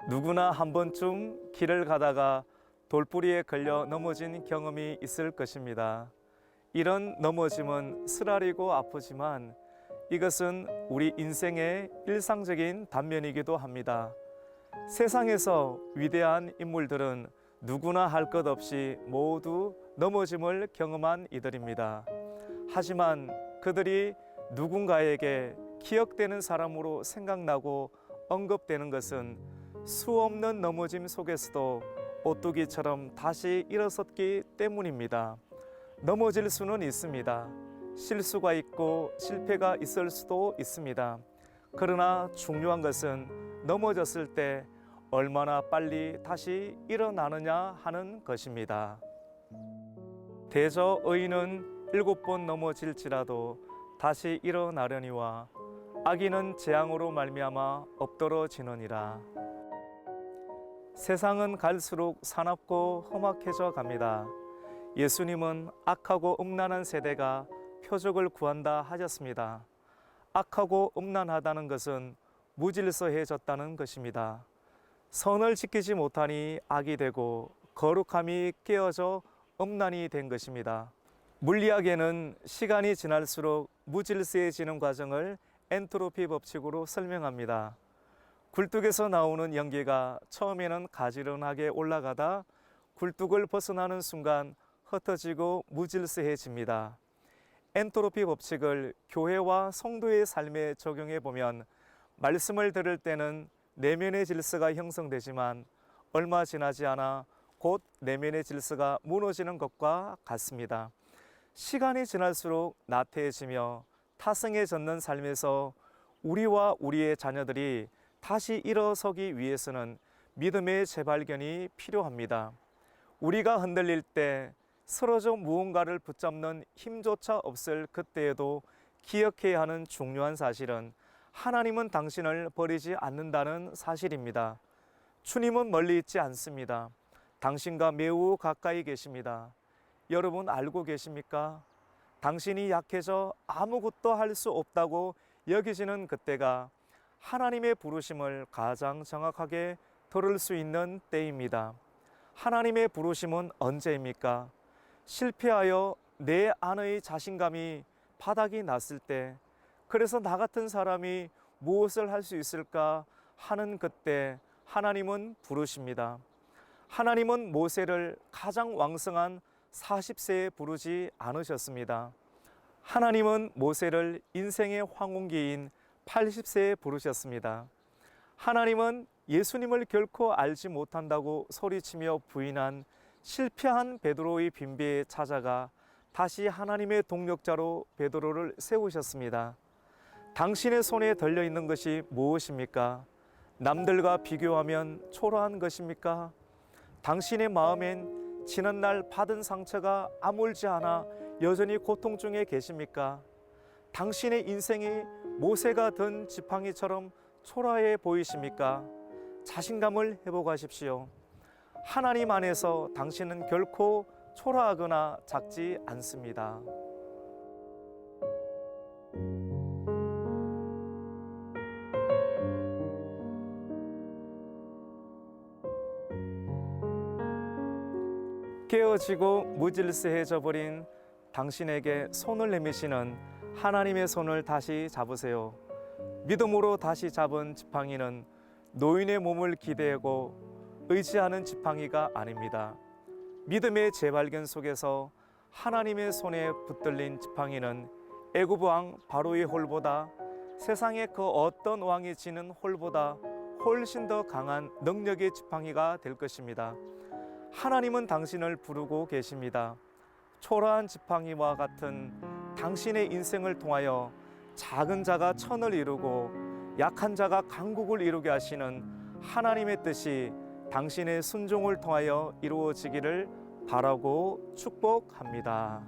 누구나 한 번쯤 길을 가다가 돌부리에 걸려 넘어진 경험이 있을 것입니다. 이런 넘어짐은 쓰라리고 아프지만 이것은 우리 인생의 일상적인 단면이기도 합니다. 세상에서 위대한 인물들은 누구나 할 것 없이 모두 넘어짐을 경험한 이들입니다. 하지만 그들이 누군가에게 기억되는 사람으로 생각나고 언급되는 것은 수없는 넘어짐 속에서도 오뚜기처럼 다시 일어섰기 때문입니다. 넘어질 수는 있습니다. 실수가 있고 실패가 있을 수도 있습니다. 그러나 중요한 것은 넘어졌을 때 얼마나 빨리 다시 일어나느냐 하는 것입니다. 대저 의인은 7번 넘어질지라도 다시 일어나려니와 악인은 재앙으로 말미암아 엎드러지느니라. 세상은 갈수록 사납고 험악해져 갑니다. 예수님은 악하고 음란한 세대가 표적을 구한다 하셨습니다. 악하고 음란하다는 것은 무질서해졌다는 것입니다. 선을 지키지 못하니 악이 되고 거룩함이 깨어져 음란이 된 것입니다. 물리학에는 시간이 지날수록 무질서해지는 과정을 엔트로피 법칙으로 설명합니다. 굴뚝에서 나오는 연기가 처음에는 가지런하게 올라가다 굴뚝을 벗어나는 순간 흩어지고 무질서해집니다. 엔트로피 법칙을 교회와 성도의 삶에 적용해 보면 말씀을 들을 때는 내면의 질서가 형성되지만 얼마 지나지 않아 곧 내면의 질서가 무너지는 것과 같습니다. 시간이 지날수록 나태해지며 타성해졌는 삶에서 우리와 우리의 자녀들이 다시 일어서기 위해서는 믿음의 재발견이 필요합니다. 우리가 흔들릴 때 쓰러져 무언가를 붙잡는 힘조차 없을 그때에도 기억해야 하는 중요한 사실은 하나님은 당신을 버리지 않는다는 사실입니다. 주님은 멀리 있지 않습니다. 당신과 매우 가까이 계십니다. 여러분 알고 계십니까? 당신이 약해져 아무것도 할 수 없다고 여기지는 그때가 하나님의 부르심을 가장 정확하게 들을 수 있는 때입니다. 하나님의 부르심은 언제입니까? 실패하여 내 안의 자신감이 바닥이 났을 때, 그래서 나 같은 사람이 무엇을 할 수 있을까 하는 그때 하나님은 부르십니다. 하나님은 모세를 가장 왕성한 40세에 부르지 않으셨습니다. 하나님은 모세를 인생의 황혼기인 80세에 부르셨습니다. 하나님은 예수님을 결코 알지 못한다고 소리치며 부인한 실패한 베드로의 빈배에 찾아가 다시 하나님의 동력자로 베드로를 세우셨습니다. 당신의 손에 들려있는 것이 무엇입니까? 남들과 비교하면 초라한 것입니까? 당신의 마음엔 지난날 받은 상처가 아물지 않아 여전히 고통 중에 계십니까? 당신의 인생이 모세가 든 지팡이처럼 초라해 보이십니까? 자신감을 회복하십시오. 하나님 안에서 당신은 결코 초라하거나 작지 않습니다. 깨어지고 무질서해져 버린 당신에게 손을 내미시는 하나님의 손을 다시 잡으세요. 믿음으로 다시 잡은 지팡이는 노인의 몸을 기대고 의지하는 지팡이가 아닙니다. 믿음의 재발견 속에서 하나님의 손에 붙들린 지팡이는 애굽 왕 바로의 홀보다, 세상의 그 어떤 왕이 지는 홀보다 훨씬 더 강한 능력의 지팡이가 될 것입니다. 하나님은 당신을 부르고 계십니다. 초라한 지팡이와 같은 당신의 인생을 통하여 작은 자가 천을 이루고 약한 자가 강국을 이루게 하시는 하나님의 뜻이 당신의 순종을 통하여 이루어지기를 바라고 축복합니다.